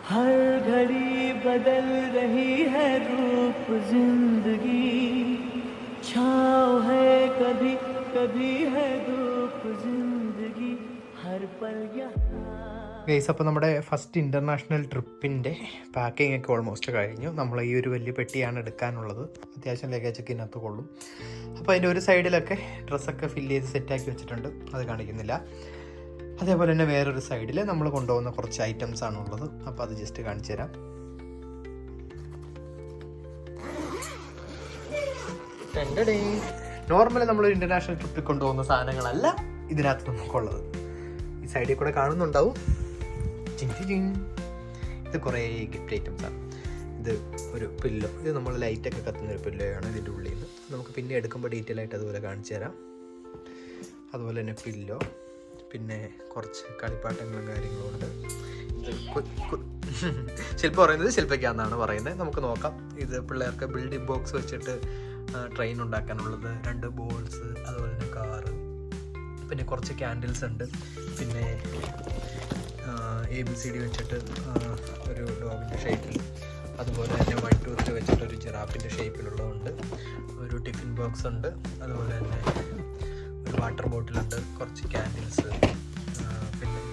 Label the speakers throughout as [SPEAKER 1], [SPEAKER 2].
[SPEAKER 1] हर घड़ी बदल रही है रूप जिंदगी छाँव है कभी कभी है धूप जिंदगी हर पल ഗൈസ്. അപ്പോൾ നമ്മുടെ ഫസ്റ്റ് ഇൻ്റർനാഷണൽ ട്രിപ്പിൻ്റെ പാക്കിംഗ് ഒക്കെ ഓൾമോസ്റ്റ് കഴിഞ്ഞു. നമ്മൾ ഈ ഒരു വലിയ പെട്ടിയാണ് എടുക്കാനുള്ളത്. അത്യാവശ്യം ലഗേജൊക്കെ ഇതിനകത്ത് കൊള്ളും. അപ്പോൾ അതിൻ്റെ ഒരു സൈഡിലൊക്കെ ഡ്രസ്സൊക്കെ ഫില്ല് ചെയ്ത് സെറ്റാക്കി വെച്ചിട്ടുണ്ട്, അത് കാണിക്കുന്നില്ല. അതേപോലെ തന്നെ വേറൊരു സൈഡിൽ നമ്മൾ കൊണ്ടുപോകുന്ന കുറച്ച് ഐറ്റംസ് ആണുള്ളത്. അപ്പോൾ അത് ജസ്റ്റ് കാണിച്ചു തരാം. നോർമലി നമ്മളൊരു ഇൻ്റർനാഷണൽ ട്രിപ്പിൽ കൊണ്ടുപോകുന്ന സാധനങ്ങളല്ല ഇതിനകത്ത് നമുക്കുള്ളത്. ഈ സൈഡിൽ കൂടെ കാണുന്നുണ്ടാവും. ഇത് കുറേ ഗിഫ്റ്റ് ഐറ്റംസ് ആണ്. ഇത് ഒരു പില്ലോ, ഇത് നമ്മൾ ലൈറ്റൊക്കെ കത്തുന്ന ഒരു പില്ലോയാണ് ഇതിൻ്റെ ഉള്ളിൽ നിന്ന്. നമുക്ക് പിന്നെ എടുക്കുമ്പോൾ ഡീറ്റെയിൽ ആയിട്ട് അതുപോലെ കാണിച്ചു തരാം. അതുപോലെ തന്നെ പില്ലോ, പിന്നെ കുറച്ച് കളിപ്പാട്ടങ്ങളും കാര്യങ്ങളും ഉണ്ട്. ശില്പ പറയുന്നത് ശില്പയ്ക്കാന്നാണ് പറയുന്നത്. നമുക്ക് നോക്കാം. ഇത് പിള്ളേർക്ക് ബിൽഡിംഗ് ബോക്സ് വെച്ചിട്ട് ട്രെയിൻ ഉണ്ടാക്കാനുള്ളത്, 2 ബോൾസ്, അതുപോലെ തന്നെ കാറ്, പിന്നെ കുറച്ച് ക്യാൻഡിൽസ് ഉണ്ട്, പിന്നെ ABCD വെച്ചിട്ട് ഒരു ഡോഗിൻ്റെ ഷേപ്പിൽ, അതുപോലെ തന്നെ 1 2 3 വെച്ചിട്ട് ഒരു ജിറാഫിൻ്റെ ഷേപ്പിലുള്ളതുണ്ട്, ഒരു ടിഫിൻ ബോക്സ് ഉണ്ട്, അതുപോലെ തന്നെ ഒരു വാട്ടർ ബോട്ടിലുണ്ട്, കുറച്ച് ക്യാൻഡിൽസ്, പിന്നെ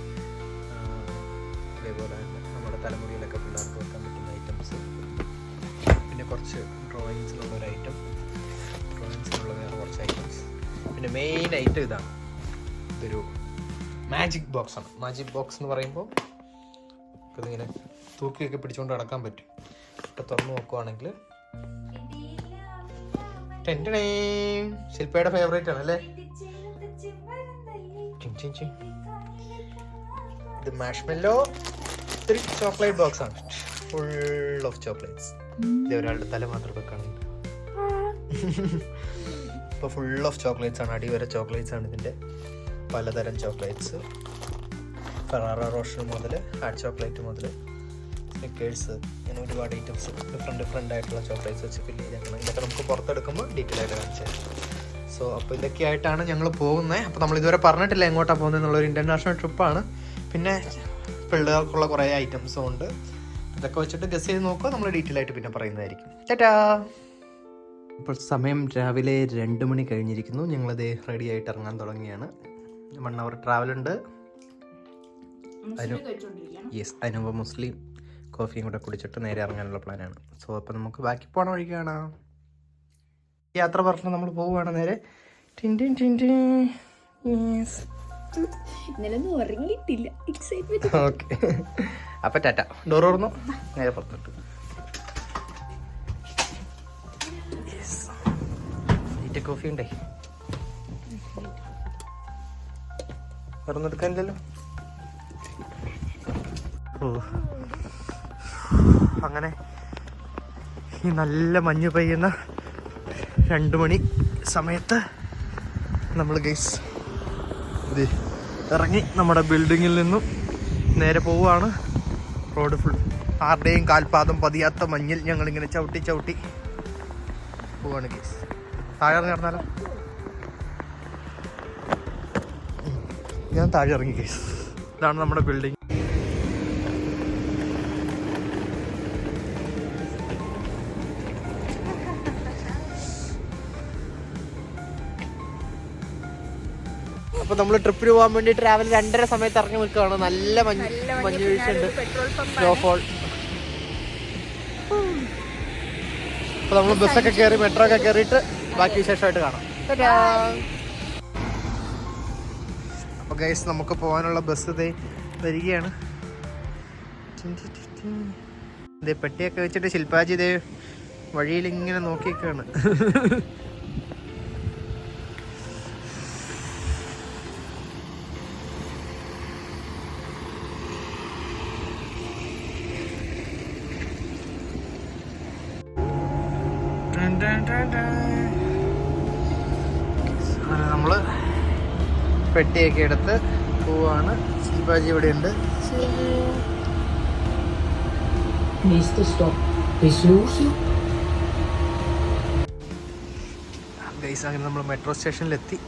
[SPEAKER 1] അതേപോലെ തന്നെ നമ്മുടെ തലമുടിയിലൊക്കെ പിള്ളേർക്ക് വെക്കാൻ പറ്റുന്ന ഐറ്റംസ്, പിന്നെ കുറച്ച് ഡ്രോയിങ്സിലുള്ള ഒരു ഐറ്റം, ഡ്രോയിങ്സിലുള്ള വേറെ കുറച്ച് ഐറ്റംസ്, പിന്നെ മെയിൻ ഐറ്റം ഇതാണ്. ഇതൊരു മാജിക് ബോക്സ് ആണ്. മാജിക് ബോക്സ് എന്ന് പറയുമ്പോൾ ഇതിങ്ങനെ തൂക്കിയൊക്കെ പിടിച്ചുകൊണ്ട് നടക്കാൻ പറ്റും. ഇപ്പം തുറന്ന് നോക്കുവാണെങ്കിൽ ശില്പയുടെ ഫേവറേറ്റ് ആണ് അല്ലേ? ഇത് മാഷ്മെല്ലോ ചോക്ലേറ്റ് ബോക്സ് ആണ്. Full of chocolates. ഇത് ഒരാളുടെ തല മാത്രം വെക്കാനുണ്ട്. ഇപ്പോൾ ഫുൾ ഓഫ് ചോക്ലേറ്റ്സ് ആണ്. അടിവരെ ചോക്ലേറ്റ്സ് ആണ് ഇതിൻ്റെ. പലതരം ചോക്ലേറ്റ്സ്, ഫെറാറ റോഷർ മുതൽ ഹാറ്റ് ചോക്ലേറ്റ് മുതൽ സ്നിക്കേഴ്സ്, അങ്ങനെ ഒരുപാട് ഐറ്റംസ് ഡിഫറെൻ്റ് ആയിട്ടുള്ള ചോക്ലേറ്റ്സ് വെച്ച് ഫില്ല് ചെയ്തേക്കണം. ഇതൊക്കെ നമുക്ക് പുറത്തെടുക്കുമ്പോൾ ഡീറ്റെയിൽ ആയിട്ട് കാണിച്ചു തരാം. സോ അപ്പോൾ ഇതൊക്കെ ആയിട്ടാണ് ഞങ്ങൾ പോകുന്നത്. അപ്പോൾ നമ്മൾ ഇതുവരെ പറഞ്ഞിട്ടില്ല എങ്ങോട്ടാണ് പോകുന്നത് എന്നുള്ളൊരു ഇൻ്റർനാഷണൽ ട്രിപ്പാണ്. പിന്നെ പിള്ളേർക്കുള്ള കുറേ ഐറ്റംസും ഉണ്ട്. ഇതൊക്കെ വെച്ചിട്ട് ഗസ് ചെയ്ത് നോക്കുക. നമ്മൾ ഡീറ്റെയിൽ ആയിട്ട് പിന്നെ പറയുന്നതായിരിക്കും. ടാറ്റാ. ഇപ്പോൾ സമയം രാവിലെ 2 മണി കഴിഞ്ഞിരിക്കുന്നു. ഞങ്ങളത് റെഡി ആയിട്ട് ഇറങ്ങാൻ തുടങ്ങിയാണ്. 1 hour ട്രാവലുണ്ട്. യെസ്, അതിനുമ്പ് മുസ്ലിം കോഫിയും കൂടെ കുടിച്ചിട്ട് നേരെ ഇറങ്ങാനുള്ള പ്ലാനാണ്. സോ അപ്പോൾ നമുക്ക് ബാക്കി പോകണ വഴിക്ക് കാണാം. യാത്ര പറഞ്ഞ് നമ്മൾ പോവുകയാണ് നേരെ. ഓക്കെ, അപ്പം ടാറ്റ. ഡോർ തുറന്നു, നേരെ പുറത്തിട്ടു. കോഫി ഉണ്ടേ, തുറന്നെടുക്കാനില്ലല്ലോ. ഓ, അങ്ങനെ ഈ നല്ല മഞ്ഞ് പെയ്യുന്ന 2 മണി സമയത്ത് നമ്മൾ ഗൈസ് ഇത് ഇറങ്ങി നമ്മുടെ ബിൽഡിങ്ങിൽ നിന്നും നേരെ പോവുകയാണ്. റോഡ് ഫുൾ ആരുടെയും കാൽപാദം പതിയാത്ത മഞ്ഞിൽ ഞങ്ങളിങ്ങനെ ചവിട്ടി പോവാണ് ഗൈസ്. താഴെ ഇറങ്ങി നടന്നാലോ? ഞാൻ താഴെ ഇറങ്ങി ഗൈസ്. ഇതാണ് നമ്മുടെ ബിൽഡിങ്. അപ്പോൾ നമ്മൾ ട്രിപ്പിന് പോകാൻ വേണ്ടി ട്രാവൽ 2:30 സമയത്ത് ഇറങ്ങി നിൽക്കുകയാണ്. നല്ല മഞ്ഞ് വീഴ്ചയുണ്ട്, സ്നോഫോൾ. അപ്പോൾ നമ്മൾ ബസ്സൊക്കെ കയറി മെട്രോ ഒക്കെ കയറിയിട്ട് ബാക്കി വിശേഷമായിട്ട് കാണാം. അപ്പോൾ ഗൈസ് നമുക്ക് പോകാനുള്ള ബസ് ഇതേ വരികയാണ്. ഇതേ പെട്ടിയൊക്കെ വെച്ചിട്ട് ശില്പാജി ഇതേ വഴിയിൽ ഇങ്ങനെ നോക്കിയൊക്കെയാണ്. നമ്മള് പെട്ടിയൊക്കെ എടുത്ത് പോവാണ്. ശില്പാജി ഇവിടെ ഉണ്ട്. ഗൈസ് അങ്ങനെ നമ്മൾ മെട്രോ സ്റ്റേഷനിലെത്തി.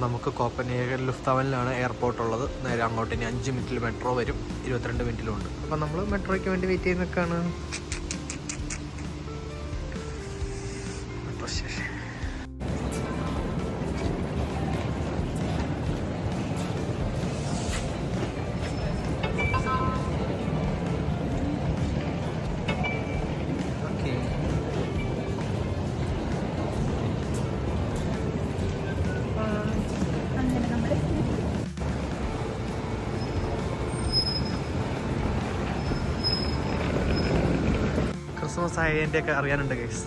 [SPEAKER 1] നമുക്ക് കോപ്പൻഹേഗൻ ലുഫ്താവനിലാണ് എയർപോർട്ട് ഉള്ളത്. നേരെ അങ്ങോട്ട് ഇനി 5 മിനിറ്റിൽ മെട്രോ വരും, 22 മിനിറ്റിലും ഉണ്ട്. അപ്പം നമ്മൾ മെട്രോയ്ക്ക് വേണ്ടി വെയിറ്റ് ചെയ്യുന്നൊക്കെയാണ്. Metro station. ക്രിസ്മസ് ആയതിൻ്റെ ഒക്കെ അറിയാനുണ്ട് ഗൈസ്.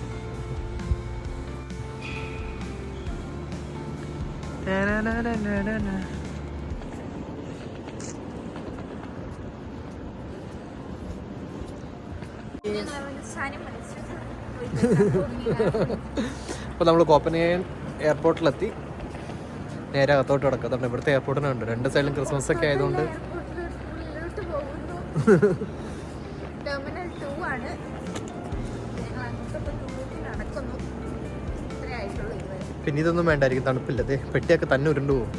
[SPEAKER 1] അപ്പോൾ നമ്മൾ കോപ്പൻഹേഗൻ എയർപോർട്ടിലെത്തി. നേരെ അകത്തോട്ട് കിടക്കുന്നുണ്ട്. ഇവിടുത്തെ എയർപോർട്ടിനുണ്ട് 2 സൈഡിലും ക്രിസ്മസ് ഒക്കെ ആയതുകൊണ്ട്. പിന്നെ ഇതൊന്നും വേണ്ടായിരിക്കും, തണുപ്പില്ലതേ. പെട്ടിയൊക്കെ തന്നെ ഉരുണ്ടു പോകും.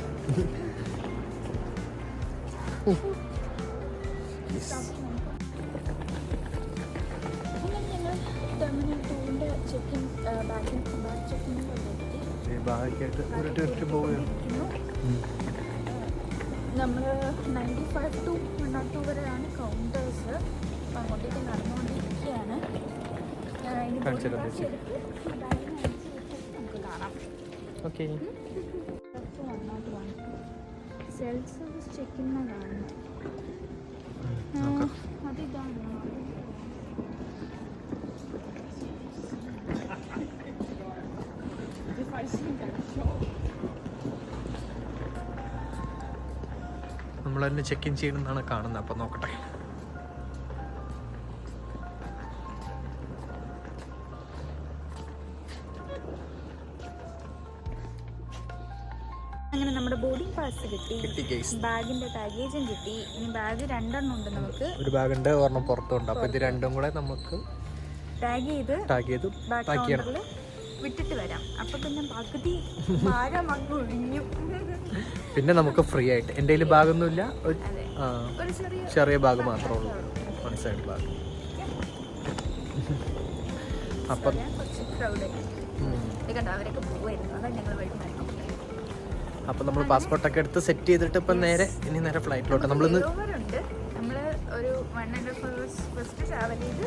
[SPEAKER 2] നമ്മൾ 95 to 102 വരെയാണ് കൗണ്ടേഴ്സ്. അപ്പം അങ്ങോട്ടേക്ക് നടന്നുകൊണ്ടിരിക്കുകയാണ്. നമുക്ക് കാണാം. Self service ചെക്കിങ്ങാണ്. അതിതാണ്
[SPEAKER 1] നമ്മൾ തന്നെ ചെക്ക് ഇൻ ചെയ്യണമെന്നാണ് കാണുന്നത്. അപ്പം നോക്കട്ടെ.
[SPEAKER 2] അങ്ങനെ നമ്മുടെ ബോർഡിംഗ് പാസ് കിട്ടി. ബാഗിന്റെ ബാഗേജും കിട്ടി. ഇനി ബാഗ് 2 ഉണ്ട്. നമുക്ക് ഒരു
[SPEAKER 1] ബാഗുണ്ട്, ഒരെണ്ണം പുറത്തുണ്ട്. അപ്പോൾ ഇത് രണ്ടും കൂടെ നമുക്ക് ടാഗ് ചെയ്ത്
[SPEAKER 2] വിട്ടിട്ട് വരാം. അപ്പൊ പിന്നെ പകുതി ഭാരം അങ്ങ് ഒഴിഞ്ഞു.
[SPEAKER 1] പിന്നെ നമുക്ക് ഫ്രീ ആയിട്ട്. എൻ്റെ കയ്യിൽ ബാഗൊന്നുമില്ല, ഒരു ചെറിയ ബാഗ് മാത്രമേ ഉള്ളൂ, വൺ സൈഡ് ബാഗ്. അപ്പം നമ്മൾ പാസ്പോർട്ടൊക്കെ എടുത്ത് സെറ്റ് ചെയ്തിട്ട് ഇപ്പം നേരെ ഫ്ലൈറ്റിലോട്ട്. നമ്മളിന്ന്
[SPEAKER 2] ഒരു 1 hour ഫസ്റ്റ് ട്രാവൽ ചെയ്ത്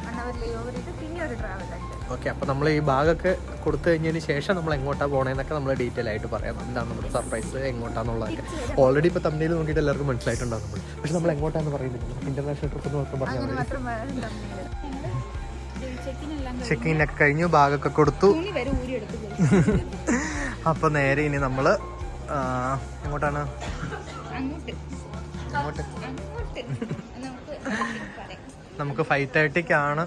[SPEAKER 2] 1 hour ലേഓവർ ചെയ്ത് പിന്നെ ഒരു ട്രാവൽ ഉണ്ട്.
[SPEAKER 1] ഓക്കെ, അപ്പോൾ നമ്മൾ ഈ ബാഗൊക്കെ കൊടുത്തു കഴിഞ്ഞതിന് ശേഷം നമ്മൾ എങ്ങോട്ടാണ് പോകണേന്നൊക്കെ നമ്മൾ ഡീറ്റെയിൽ ആയിട്ട് പറയാം. എന്താണ് നമ്മുടെ സർപ്രൈസ്, എങ്ങോട്ടാന്നുള്ളതൊക്കെ. ഓൾറെഡി ഇപ്പോൾ തമ്മിൽ നോക്കിയിട്ട് എല്ലാവർക്കും മനസ്സിലായിട്ടുണ്ടാകും നമ്മൾ. പക്ഷെ നമ്മൾ എങ്ങോട്ടാന്ന് പറയുന്നില്ല. ഇന്റർനാഷണൽ ട്രിപ്പ് എന്ന് മാത്രം പറഞ്ഞാൽ ചെക്കിങ്ങിനൊക്കെ കഴിഞ്ഞു, ബാഗൊക്കെ കൊടുത്തു. അപ്പോൾ നേരെ ഇനി നമ്മൾ എങ്ങോട്ടാണ്? നമുക്ക് 5:30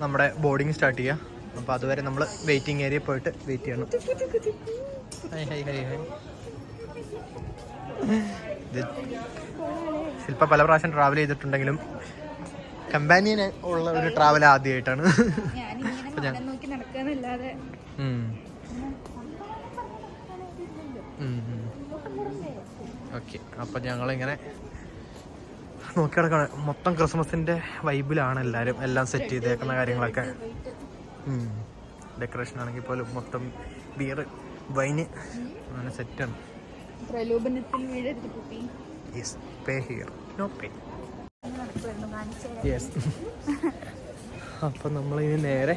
[SPEAKER 1] നമ്മുടെ ബോർഡിങ് സ്റ്റാർട്ട് ചെയ്യുക. അപ്പോൾ അതുവരെ നമ്മൾ വെയിറ്റിംഗ് ഏരിയയിൽ പോയിട്ട് വെയിറ്റ് ചെയ്യണം. ശില്പ പല പ്രാവശ്യം ട്രാവൽ ചെയ്തിട്ടുണ്ടെങ്കിലും കമ്പാനിയൻ ഉള്ള ഒരു ട്രാവൽ ആദ്യമായിട്ടാണ്. ഓക്കെ, അപ്പോൾ ഞങ്ങളിങ്ങനെ നോക്കി കിടക്കാണ്. മൊത്തം ക്രിസ്മസിൻ്റെ വൈബിലാണ് എല്ലാവരും. എല്ലാം സെറ്റ് ചെയ്തേക്കുന്ന കാര്യങ്ങളൊക്കെ. ഡെക്കറേഷൻ ആണെങ്കിൽ പോലും മൊത്തം ബിയർ, വൈന് അങ്ങനെ സെറ്റാണ്. അപ്പം നമ്മളിനി നേരെ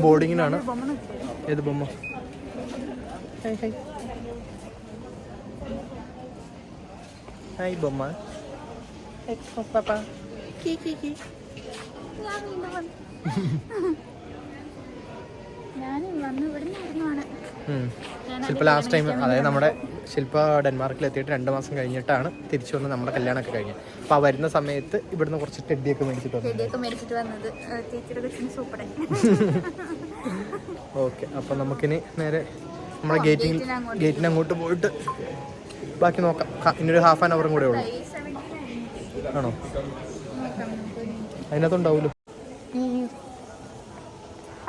[SPEAKER 1] ബോർഡിങ്ങിനാണ്. ഏത് ബൊമ്മ? ഹായ് ബൊമ്മ. ശില്പ ലാസ്റ്റ് ടൈം, അതായത് നമ്മുടെ ശില്പ ഡെൻമാർക്കിൽ എത്തിയിട്ട് 2 മാസം കഴിഞ്ഞിട്ടാണ് തിരിച്ചു വന്ന് നമ്മുടെ കല്യാണമൊക്കെ കഴിഞ്ഞത്. അപ്പോൾ ആ വരുന്ന സമയത്ത് ഇവിടുന്ന് കുറച്ച് ടെഡിയൊക്കെ മേടിച്ചിട്ട് വന്നത്. ഓക്കെ, അപ്പോൾ നമുക്കിനി നേരെ നമ്മുടെ ഗേറ്റിന് അങ്ങോട്ട് പോയിട്ട് ബാക്കി നോക്കാം. ഇനിയൊരു ഹാഫ് ആൻ അവറും കൂടെ ഉള്ളൂ. ആണോ? അതിനകത്തുണ്ടാവുമല്ലോ.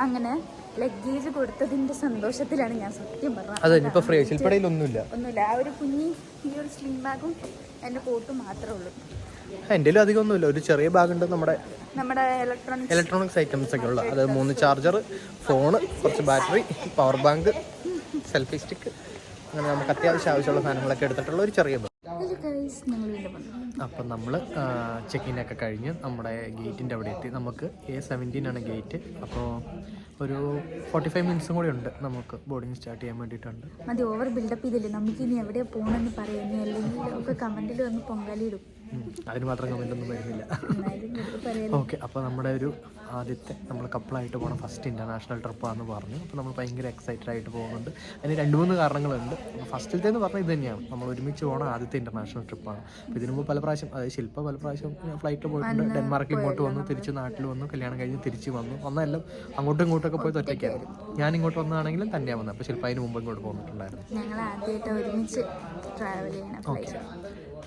[SPEAKER 2] അങ്ങനെ ലഗേജ് കൊടുത്തതിന്റെ സന്തോഷത്തിലാണ് ഞാൻ സത്യം പറഞ്ഞത്.
[SPEAKER 1] അതെ, ഇപ്പൊ ഫ്രീ ശില്പടയിൽ ഒന്നുമില്ല.
[SPEAKER 2] ആ ഒരു കുഞ്ഞി ഈ ഒരു സ്ലിം ബാഗും എൻ്റെ കോട്ടും മാത്രമേ ഉള്ളൂ.
[SPEAKER 1] എൻ്റെ അധികം ഒന്നുമില്ല. ഒരു ചെറിയ ബാഗുണ്ട്, നമ്മുടെ ഇലക്ട്രോണിക്സ് ഐറ്റംസ് ഒക്കെ ഉള്ള. അത് 3 ചാർജർ, ഫോണ്, കുറച്ച് battery, power bank, selfie stick, അങ്ങനെ നമുക്ക് അത്യാവശ്യം ആവശ്യമുള്ള സാധനങ്ങളൊക്കെ എടുത്തിട്ടുള്ള ഒരു ചെറിയ ബാഗ്. അപ്പം നമ്മൾ ചെക്കിനൊക്കെ കഴിഞ്ഞ് നമ്മുടെ ഗേറ്റിൻ്റെ അവിടെ എത്തി. നമുക്ക് A17 ആണ് ഗേറ്റ്. അപ്പോൾ ഒരു 45 മിനിറ്റ്സും കൂടി ഉണ്ട് നമുക്ക് ബോർഡിങ് സ്റ്റാർട്ട് ചെയ്യാൻ വേണ്ടിയിട്ടുണ്ട്.
[SPEAKER 2] മതി, ഓവർ ബിൽഡപ്പ് ചെയ്തില്ലേ. നമുക്ക് ഇനി എവിടെയാണ് പോകണമെന്ന് പറയുന്നത്, അല്ലെങ്കിൽ ഒക്കെ കമൻറ്റിൽ വന്ന് പൊങ്കാലിടും.
[SPEAKER 1] അതിന് മാത്രം കമൻ്റ് ഒന്നും വരുന്നില്ല. ഓക്കെ, അപ്പോൾ നമ്മുടെ ഒരു ആദ്യത്തെ നമ്മൾ കപ്പിളായിട്ട് പോകണം ഫസ്റ്റ് ഇൻ്റർനാഷണൽ ട്രിപ്പാണെന്ന് പറഞ്ഞു. അപ്പോൾ നമ്മൾ ഭയങ്കര എക്സൈറ്റഡ് ആയിട്ട് പോകുന്നുണ്ട്. അതിന് 2-3 കാരണങ്ങളുണ്ട്. ഫസ്റ്റിലത്തെ എന്ന് പറഞ്ഞാൽ ഇത് തന്നെയാണ്, നമ്മൾ ഒരുമിച്ച് പോകണം ആദ്യത്തെ ഇൻ്റർനാഷണൽ ട്രിപ്പാണ്. അപ്പോൾ ഇതിനു മുമ്പ് പല പ്രാവശ്യം, അതായത് ശില്പ പല പ്രാവശ്യം ഫ്ലൈറ്റിൽ പോയിട്ടുണ്ട്. ഡെൻമാർക്കിൽ ഇങ്ങോട്ട് വന്നു, തിരിച്ച് നാട്ടിൽ വന്നു, കല്യാണം കഴിഞ്ഞ് തിരിച്ച് വന്നു. ഒന്നെല്ലാം അങ്ങോട്ടും ഇങ്ങോട്ടൊക്കെ പോയി ഒറ്റയ്ക്കായിരുന്നു. ഞാൻ ഇങ്ങോട്ട് വന്നതാണെങ്കിലും തന്നെയാണ് വന്നത്. അപ്പോൾ ശില്പ അതിന് മുമ്പ് ഇങ്ങോട്ട് പോന്നിട്ടുണ്ടായിരുന്നു.
[SPEAKER 2] ഞങ്ങൾ ആദ്യമായിട്ട് ഒരുമിച്ച് ട്രാവൽ ചെയ്യണം.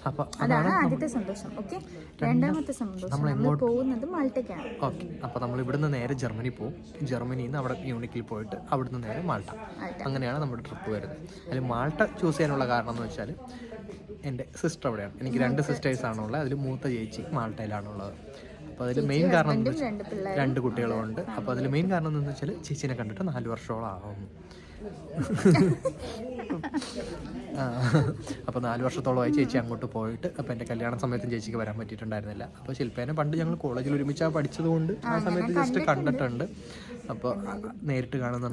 [SPEAKER 1] അപ്പോൾ
[SPEAKER 2] അതാണ് ആദ്യത്തെ സന്തോഷം. ഓക്കെ, രണ്ടാമത്തെ സന്തോഷം നമ്മൾ പോകുന്നത് മാൾട്ടയ്ക്കാണ്.
[SPEAKER 1] ഓക്കെ, അപ്പോൾ നമ്മൾ ഇവിടുന്ന് നേരെ ജർമ്മനി പോകും. ജർമ്മനിയിൽ നിന്ന് അവിടെ മ്യൂണിക്കിൽ പോയിട്ട് അവിടുന്ന് നേരെ മാൾട്ട. അങ്ങനെയാണ് നമ്മുടെ ട്രിപ്പ് വരുന്നത്. അതിൽ മാൾട്ട ചൂസ് ചെയ്യാനുള്ള കാരണം എന്ന് വെച്ചാൽ എൻ്റെ സിസ്റ്റർ അവിടെയാണ്. എനിക്ക് 2 സിസ്റ്റേഴ്സാണുള്ളത്. അതിൽ മൂത്ത ചേച്ചി മാൾട്ടയിലാണുള്ളത്. അപ്പോൾ അതിൽ മെയിൻ കാരണം എന്ന് വെച്ചാൽ 2 കുട്ടികളുമുണ്ട്. അപ്പോൾ അതിൽ മെയിൻ കാരണം എന്ന് വെച്ചാൽ ചേച്ചീനെ കണ്ടിട്ട് 4 വർഷത്തോളം ആവുന്നു. അപ്പോൾ 4 വർഷത്തോളമായി ചേച്ചി അങ്ങോട്ട് പോയിട്ട്. അപ്പോൾ എൻ്റെ കല്യാണ സമയത്തും ചേച്ചിക്ക് വരാൻ പറ്റിയിട്ടുണ്ടായിരുന്നില്ല. അപ്പോൾ ശില്പേനെ പണ്ട് ഞങ്ങൾ കോളേജിൽ ഒരുമിച്ചാണ് പഠിച്ചതുകൊണ്ട് ആ സമയത്ത് ജസ്റ്റ് കണ്ടിട്ടുണ്ട്. അപ്പോൾ നേരിട്ട് കാണുന്ന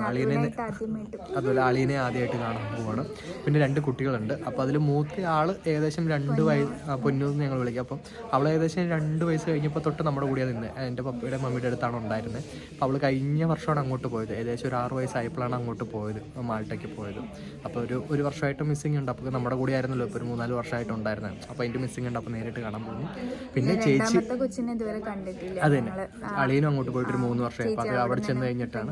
[SPEAKER 1] അതുപോലെ അളീനെ ആദ്യമായിട്ട് കാണാൻ പോവാണ്. പിന്നെ 2 കുട്ടികളുണ്ട്. അപ്പോൾ അതിൽ മൂത്ത ആൾ ഏകദേശം 2 വയസ്സ്, പൊന്നു എന്ന് ഞങ്ങൾ വിളിക്കും. അപ്പം അവൾ ഏകദേശം 2 വയസ്സ് കഴിഞ്ഞപ്പോൾ തൊട്ട് നമ്മുടെ കൂടെ നിന്ന് എൻ്റെ പപ്പയുടെ മമ്മിയുടെ അടുത്താണ് ഉണ്ടായിരുന്നത്. അപ്പോൾ അവൾ കഴിഞ്ഞ വർഷമാണ് അങ്ങോട്ട് പോയത്. ഏകദേശം ഒരു 6 വയസ്സായപ്പോഴാണ് അങ്ങോട്ട് പോയത്, മാൾട്ടയ്ക്ക് പോയത്. അപ്പോൾ ഒരു വർഷമായിട്ട് മിസ്സിംഗ് ഉണ്ട്. അപ്പോൾ നമ്മുടെ കൂടെ ആയിരുന്നല്ലോ ഇപ്പോൾ ഒരു 3-4 വർഷമായിട്ടുണ്ടായിരുന്നത്. അപ്പോൾ അതിൻ്റെ മിസ്സിംഗ് ഉണ്ട്. അപ്പോൾ നേരിട്ട് കാണാൻ പോകുന്നു. പിന്നെ ചേച്ചി അതെ തന്നെ അളിയനും അങ്ങോട്ട് പോയിട്ട് ഒരു 3 വർഷമായി. അപ്പോൾ അത് അവിടെ ചെന്ന് കഴിഞ്ഞിട്ടാണ്.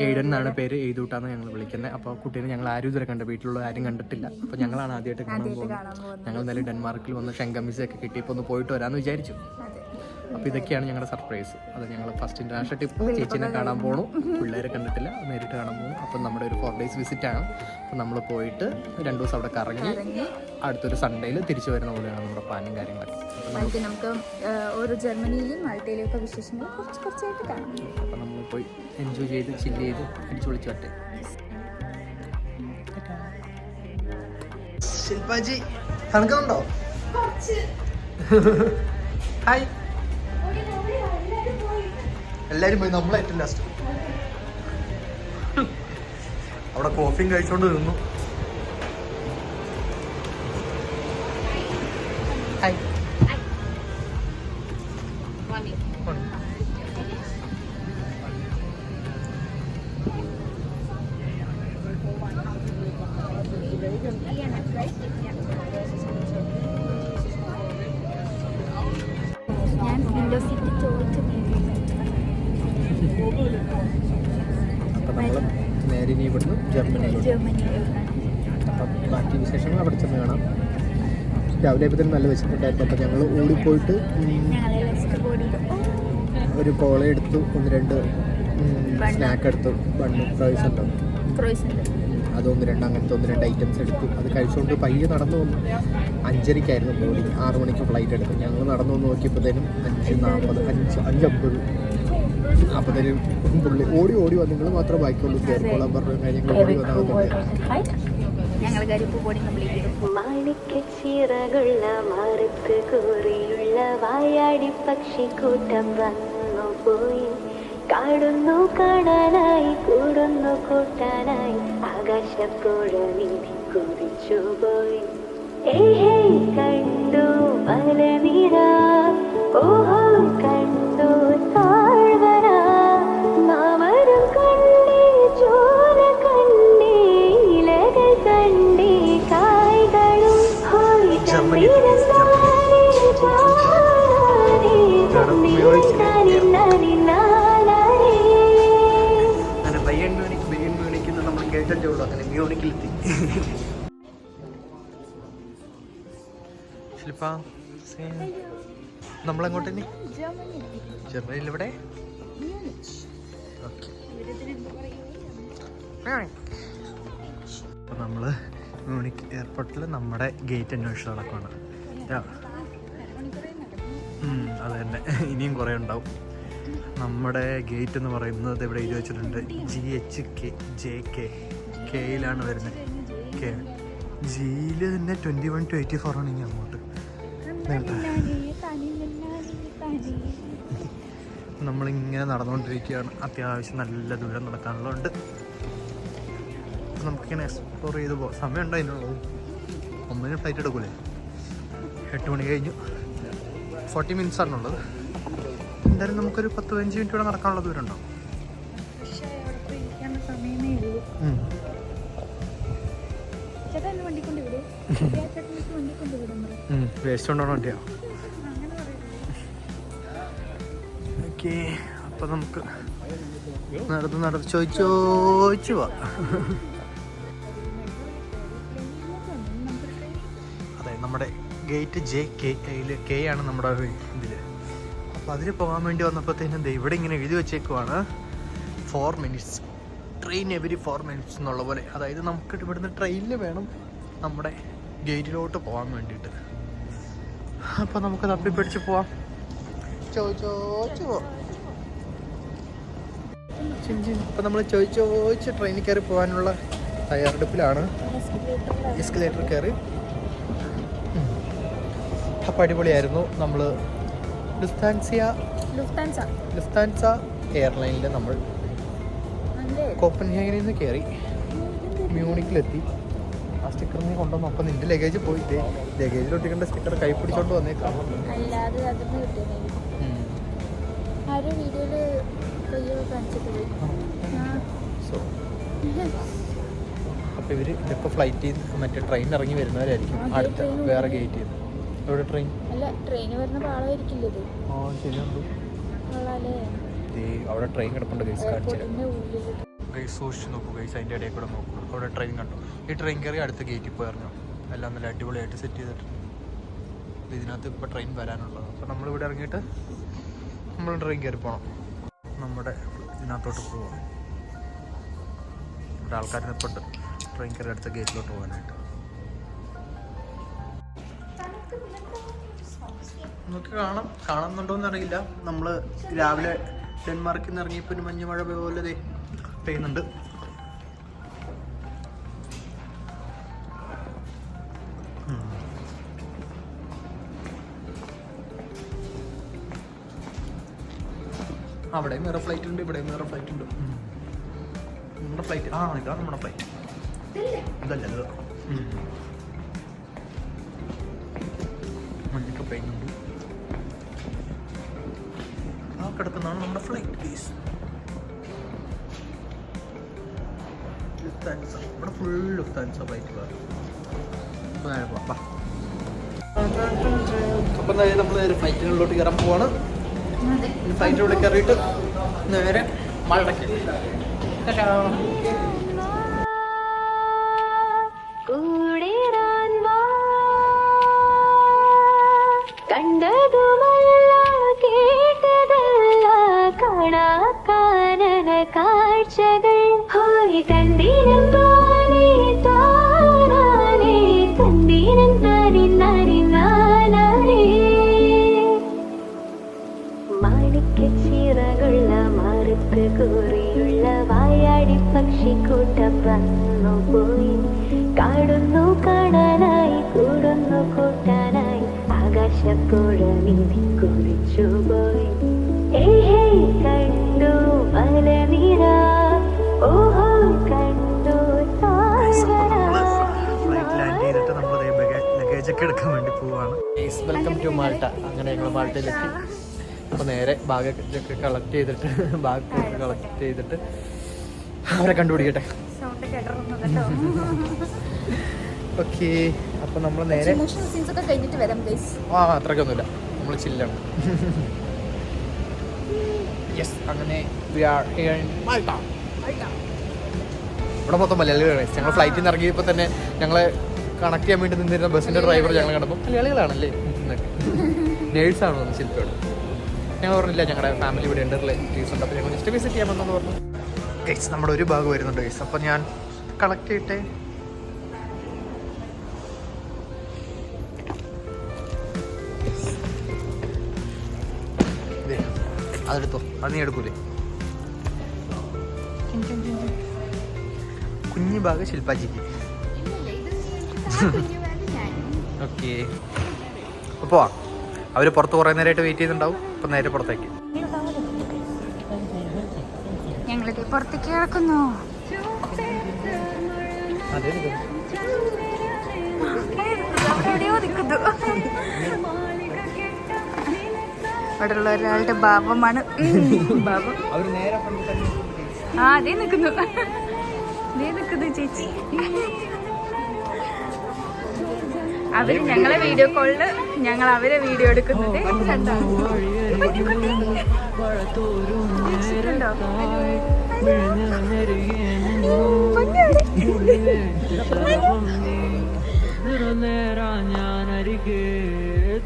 [SPEAKER 1] എയ്ഡൻ എന്നാണ് പേര്, എഴുതൂട്ടാന്ന് ഞങ്ങൾ വിളിക്കുന്നത്. അപ്പോൾ കുട്ടീനെ ഞങ്ങൾ ആരും ഇതുവരെ കണ്ടു, വീട്ടിലുള്ള ആരും കണ്ടിട്ടില്ല. അപ്പോൾ ഞങ്ങളാണ് ആദ്യമായിട്ട് കാണാൻ പോകുന്നത്. ഞങ്ങൾ ഇന്നലെ ഡെൻമാർക്കിൽ വന്ന് ഷെങ്കമിസൊക്കെ കിട്ടിയപ്പോൾ ഒന്ന് പോയിട്ട് വരാമെന്ന് വിചാരിച്ചു. അപ്പോൾ ഇതൊക്കെയാണ് ഞങ്ങളുടെ സർപ്രൈസ്. അത് ഞങ്ങൾ ഫസ്റ്റ് ഇൻ്റർനാഷണൽ ട്രിപ്പ്. ചേച്ചീനെ കാണാൻ പോകണം, പിള്ളേരെ കണ്ടിട്ടില്ല, നേരിട്ട് കാണാൻ പോകും. അപ്പം നമ്മുടെ ഒരു 4 ഡേയ്സ് വിസിറ്റാണ്. അപ്പം നമ്മൾ പോയിട്ട് 2 ദിവസം അവിടെ കറങ്ങി അടുത്തൊരു സൺഡേയിൽ തിരിച്ചു വരുന്ന പോലെയാണ് നമ്മുടെ പ്ലാനും കാര്യങ്ങളൊക്കെ.
[SPEAKER 2] അപ്പം നമുക്ക് ഓരോ ജർമ്മനിയിലും മാൾട്ടയിലും ഒക്കെ വിശേഷങ്ങൾ കുറച്ചായിട്ട് കാണാം.
[SPEAKER 1] അപ്പം നമ്മൾ പോയി എൻജോയ് ചെയ്ത് ചില്ല് ചെയ്ത് അടിച്ചു പൊളിച്ചു വട്ടെ. ശില്പാജി തണുക്കുന്നുണ്ടോ? ഹായ്, എല്ലാവരും പോയി, നമ്മളേറ്റവും ലാസ്റ്റ്. അവിടെ കോഫിയും കഴിച്ചോണ്ട് നിന്നു. ഹായ്,
[SPEAKER 2] ഞാൻ വിൻഡോ സീറ്റ് ചോദിച്ചു.
[SPEAKER 1] അപ്പം നമ്മൾ നേരെ ഇനി ഇവിടുന്ന് ജർമ്മനിയിലോട്ട്. അപ്പം ബാക്കി വിശേഷങ്ങൾ അവിടെ ചെന്ന് കാണാം. രാവിലെ ആയപ്പോഴത്തേനും നല്ല വിശപ്പുണ്ടായിരുന്നു. അപ്പം ഞങ്ങൾ ഓടിപ്പോയിട്ട് ഒരു കോള എടുത്തു, 1-2 സ്നാക്ക് എടുത്തു, ബണ്ണ് ഫ്രൈസുണ്ടോ അത് 1-2 അങ്ങനത്തെ 1-2 ഐറ്റംസ് എടുത്തു. അത് കഴിച്ചുകൊണ്ട് പയ്യെ നടന്നു വന്നു. 5:30 ബോർഡിങ്, 6 മണിക്ക് ഫ്ലൈറ്റ് എടുത്തു. ഞങ്ങൾ നടന്നു വന്ന് നോക്കിയപ്പോഴത്തേനും 5:40, 5:50. അപ്പോഴത്തേനും പുള്ളി ഓടി വന്നു. നിങ്ങൾ മാത്രമേ ബാക്കിയുള്ളൂ, കയറിക്കോളാൻ പറഞ്ഞു. കാര്യങ്ങൾ ഓടി
[SPEAKER 3] മാണിക്കച്ചിറകുള്ള മറുത്ത് കൂറിയുള്ള വായാടി പക്ഷിക്കൂട്ടം വന്നു പോയി. കാണുന്നു കാണാനായി, കൂടുന്നു കൂട്ടാനായി, ആകാശപ്പുഴ നീന്തി കുതിച്ചു പോയി. കണ്ടു മലനിര, ഓഹോ കണ്ടു താഴ്വര, മാമരം കണ്ടേ, ചോര കണ്ടേ, ഇലകൾ കണ്ടേ, കായ്കളും ഹോയ് ചന്ദ്രനാരേ ജാനേ ചന്ദ്രനാരേ നാരേ നാരേ.
[SPEAKER 1] അങ്ങനെ ബയ്യൻ മ്യൂണിക്കിൽ നമ്മൾ കേട്ടിട്ടേ ഉള്ളൂ. അങ്ങനെ മ്യൂണിക്കിലെത്തി. ശില്പ നമ്മളെങ്ങോട്ട് ജർമ്മനിയിൽ ഇവിടെ ഓക്കെ. അപ്പോൾ നമ്മൾ മ്യൂണിക് എയർപോർട്ടിൽ നമ്മുടെ ഗേറ്റ് അന്വേഷിച്ച് നടക്കുകയാണ്. അത് തന്നെ, ഇനിയും കുറേ ഉണ്ടാവും. നമ്മുടെ ഗേറ്റ് എന്ന് പറയുന്നത് ഇവിടെ എഴുതി വെച്ചിട്ടുണ്ട് GHK കെയിലാണ് വരുന്നത്. കെ ജിയിൽ തന്നെ 21 to 84 ആണ് ഇനി അങ്ങോട്ട്. നമ്മളിങ്ങനെ നടന്നുകൊണ്ടിരിക്കുകയാണ്. അത്യാവശ്യം നല്ല ദൂരം നടക്കാനുള്ളതുണ്ട്. നമുക്കിങ്ങനെ എക്സ്പ്ലോർ ചെയ്ത് പോകാം. സമയമുണ്ടോ അതിനുള്ളത്? 9 ഫ്ലൈറ്റ് എടുക്കൂലേ? 8 മണി കഴിഞ്ഞു. 40 മിനിറ്റ്സ് ആണുള്ളത്. എന്തായാലും നമുക്കൊരു 10-15 മിനിറ്റ് കൂടെ നടക്കാനുള്ള ദൂരം ഉണ്ടാവും. വേസ്റ്റ് കൊണ്ടാണ് വണ്ടിയാ. ഓക്കെ, അപ്പൊ നമുക്ക് നടന്ന് ചോദിച്ചു പോവാ. അതെ, നമ്മുടെ ഗേറ്റ് JK ആണ് നമ്മുടെ ഇതില്. അപ്പോൾ അതിൽ പോകാൻ വേണ്ടി വന്നപ്പോഴത്തേനും ഇവിടെ ഇങ്ങനെ എഴുതി വെച്ചേക്കുവാണ് 4 minutes ട്രെയിൻ എവരി 4 minutes എന്നുള്ള പോലെ. അതായത് നമുക്ക് ഇവിടുന്ന് ട്രെയിനിൽ വേണം നമ്മുടെ ഗേറ്റിലോട്ട് പോകാൻ വേണ്ടിയിട്ട്. അപ്പോൾ നമുക്ക് തപ്പിപ്പിടിച്ച് പോവാം. അപ്പോൾ നമ്മൾ ചോദിച്ച് ട്രെയിനിൽ കയറി പോകാനുള്ള തയ്യാറെടുപ്പിലാണ്. എസ്കലേറ്റർ കയറി. അപ്പോൾ അടിപൊളിയായിരുന്നു. നമ്മൾ ലുഫ്താൻസ എയർലൈനിൽ നമ്മൾ കോപ്പൻഹേഗനിൽ നിന്ന് കയറി മ്യൂണിക്കിലെത്തി. ആ സ്റ്റിക്കർ നീ കൊണ്ടുവന്നു. അപ്പം നിന്റെ ലഗേജ് പോയി. ലഗേജിൽ ഒട്ടിക്കേണ്ട സ്റ്റിക്കർ കൈ പിടിച്ചോണ്ട് വന്നേക്കാം. സോ അപ്പോൾ ഇവർ ഇതിപ്പോൾ ഫ്ലൈറ്റിൽ മറ്റേ ട്രെയിൻ ഇറങ്ങി വരുന്നവരായിരിക്കും. അടുത്ത വേറെ ഗേറ്റ് ചെയ്ത് എവിടെ ട്രെയിൻ ശരിയുണ്ട്. അവിടെ ട്രെയിൻ കിടപ്പുണ്ട്. ഗൈസ് കാണിച്ചു ഗൈസ്, സൂക്ഷിച്ച് നോക്കൂ ഗൈസ്. അതിൻ്റെ ഇടയിൽ കൂടെ നോക്കൂ. അവിടെ ട്രെയിൻ കണ്ടു. ഈ ട്രെയിൻ കയറി അടുത്ത ഗേറ്റിൽ പോയി ഇറങ്ങും. എല്ലാം നല്ല അടിപൊളിയായിട്ട് സെറ്റ് ചെയ്തിട്ടുണ്ട്. ഇതിനകത്ത് ഇപ്പോൾ ട്രെയിൻ വരാനുള്ളത്. അപ്പോൾ നമ്മളിവിടെ ഇറങ്ങിയിട്ട് നമ്മൾ ട്രെയിൻ കയറി പോകണം. നമ്മുടെ ഇതിനകത്തോട്ട് പോവാം. ഇവിടെ ആൾക്കാർ നിൽപ്പുണ്ട് ട്രെയിൻ കയറി അടുത്ത ഗേറ്റിലോട്ട് പോകാനായിട്ട്. നമുക്ക് കാണുന്നുണ്ടോയെന്ന് അറിയില്ല. നമ്മൾ രാവിലെ ഡെൻമാർക്കിൽ നിന്ന് ഇറങ്ങിയപ്പോൾ ഒരു മഞ്ഞുമഴ പോലെ പെയ്യുന്നുണ്ട്. അവിടെയും വേറെ ഫ്ലൈറ്റ് ഉണ്ട്, ഇവിടെയും വേറെ ഫ്ലൈറ്റ് ഉണ്ട്. നമ്മുടെ ഫ്ലൈറ്റ് ഇതാണ് നമ്മുടെ ഫ്ലൈറ്റ്. ഇതല്ല ഇത്. മഞ്ഞൊക്കെ പെയ്യുന്നുണ്ട്. ആ കിടക്കുന്നതാണ് നമ്മുടെ ഫ്ലൈറ്റ്. Please Lufthansa. ഇവിടെ ഫുൾ ലുഫ്താൻസ ഫ്ലൈറ്റുകളാണ്. അപ്പം നമ്മൾ നേരെ ഫ്ലൈറ്റുകളിലോട്ട് കയറാൻ പോവാണ്. ഫ്ലൈറ്റിലൂടെ കയറിയിട്ട് നേരെ മഴയ്ക്ക്
[SPEAKER 3] കണ്ടതുമല്ല കേട്ടതല്ല കാണാക്കാനന കാഴ്ചകൾ ഹോയ് കണ്ടീനം പോലെ താനാനേ കണ്ടീനം താരി നാരി നാനേ മാണിക്കച്ചിറകുള്ള മറുത്ത് കൂറിയുള്ള വായാടി പക്ഷിക്കൂട്ടം വന്നു പോയി. കാണുന്നു കാണാനായി കൂടുന്നു കൂട്ടാനായി ആകാശപ്പുഴ നീതി കുറിച്ചു പോയി. കണ്ടു മലനിര ഓഹോ കണ്ടു
[SPEAKER 1] ഫ്ലൈറ്റ് ലാൻഡ് ചെയ്തിട്ട് നമ്മൾ ലഗേജൊക്കെ എടുക്കാൻ വേണ്ടി പോവാണ്. Welcome to Malta. അങ്ങനെ ഞങ്ങൾ മാൾട്ടയിലെത്തി. അപ്പോൾ നേരെ ബാഗൊക്കെ കളക്ട് ചെയ്തിട്ട് അവരെ കണ്ടുപിടിക്കട്ടെ. ഓക്കെ, അപ്പോൾ നമ്മൾ നേരെ അത്രയ്ക്കൊന്നുമില്ല, നമ്മൾ ചില്ലാണ്. യെസ്, അങ്ങനെ ഇവിടെ മൊത്തം മലയാളികളാണ്. ഞങ്ങൾ ഫ്ലൈറ്റിൽ നിന്ന് ഇറങ്ങിയപ്പോൾ തന്നെ ഞങ്ങളെ കണക്ട് ചെയ്യാൻ വേണ്ടി നിന്നിരുന്ന ബസ്സിൻ്റെ ഡ്രൈവർ ഞങ്ങൾ കണ്ടപ്പോൾ മലയാളികളാണല്ലേ, നേഴ്സാണോ ഒന്ന് ശില്പയോട്. ഞാൻ പറഞ്ഞില്ല ഞങ്ങളുടെ ഫാമിലി ഇവിടെ ഉണ്ട്, റിലേറ്റീവ്സ് ഉണ്ട്, അപ്പോൾ ഞങ്ങൾ ജസ്റ്റ് വിസിറ്റ് ചെയ്യാമെന്നു പറഞ്ഞു. ഗൈസ് നമ്മുടെ ഒരു ഭാഗം വരുന്നുണ്ട് ഗൈസ്, അപ്പോൾ ഞാൻ കളക്ട് ചെയ്തിട്ടേ. അതെടുത്തോ, അത് നീ എടുക്കൂലേ? കുഞ്ഞു ഭാഗം ശില്പാജിക്ക്. ഓക്കെ, അപ്പോൾ പോവാം. അവർ പുറത്ത് കുറേ നേരമായിട്ട് വെയിറ്റ് ചെയ്തിട്ടുണ്ടാവും. അപ്പം നേരെ പുറത്തേക്ക്
[SPEAKER 2] ഞങ്ങളിത് പുറത്തേക്ക് കിടക്കുന്നു. എവിടെയോ നിൽക്കുന്നു. അവിടെയുള്ള ഒരാളുടെ ഭാവമാണ് ഭാവം. ആ അതേ നിൽക്കുന്നു, അതേ നിൽക്കുന്നു ചേച്ചി. അവര് ഞങ്ങളെ വീഡിയോ കോളില് ഞങ്ങൾ അവരെ വീഡിയോ എടുക്കുന്നത് കണ്ടോ?
[SPEAKER 4] ഞാനരികെ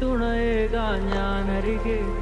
[SPEAKER 4] തുണയേകാ ഞാനരികെ